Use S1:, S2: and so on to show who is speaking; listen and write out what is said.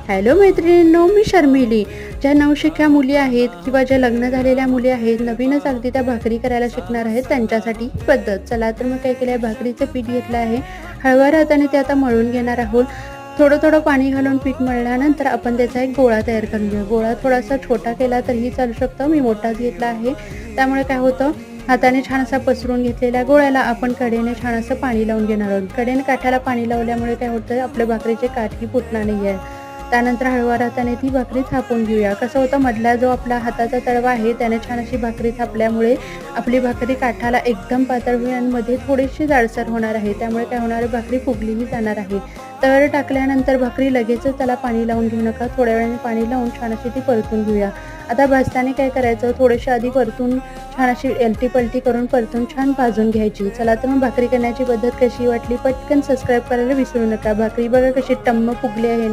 S1: Hello मैत्रिणींनो, मी शर्मिली. ज्या नवशिक्या मुली आहेत किंवा ज्या लग्न झालेल्या मुली आहेत, नवीनच अगदी त्या भाकरी करायला शिकणार आहेत, त्यांच्यासाठी ही पद्धत. चला तर मग काय केलं आहे, भाकरीचं पीठ घेतलं आहे. हळव्या हाताने ते आता मळून घेणार आहोत. थोडं-थोडं पाणी घालून पीठ मळल्यानंतर आपण त्याचा एक गोळा तयार करून घेऊ. गोळा थोडासा छोटा केला तरीही चालू शकतो. मी मोठाच घेतला आहे. त्यामुळे काय होतं, हाताने छान असा पसरून घेतलेल्या गोळ्याला आपण कडेने छान असं पाणी लावून घेणार आहोत. कडेने काठाला पाणी लावल्यामुळे काय होतं, आपल्या भाकरीचे काठही फुटणार नाही आहे. त्यानंतर हळव्या हाताने ती भाकरी थापून घेऊया. कसं होतं, मधला जो आपला हाताचा तळवा आहे त्याने छान अशी भाकरी थापल्यामुळे आपली भाकरी काठाला एकदम पातळ होईल आणि मध्ये थोडीशी जाडसर होणार आहे. त्यामुळे काय होणार आहे, भाकरी फुगलीही जाणार आहे. तळ टाकल्यानंतर भाकरी लगेचच त्याला पाणी लावून घेऊ नका. थोड्या वेळाने पाणी लावून छान अशी ती परतून घेऊया. आता भाजताना काय करायचं, थोडेसे आधी परतून छान अशी एलटी-पलटी करून परतून छान भाजून घ्यायची. चला तर मग भाकरी करण्याची पद्धत कशी वाटली, पटकन सबस्क्राईब करायला विसरू नका. भाकरी बघा कशी टम्म फुगली आहे.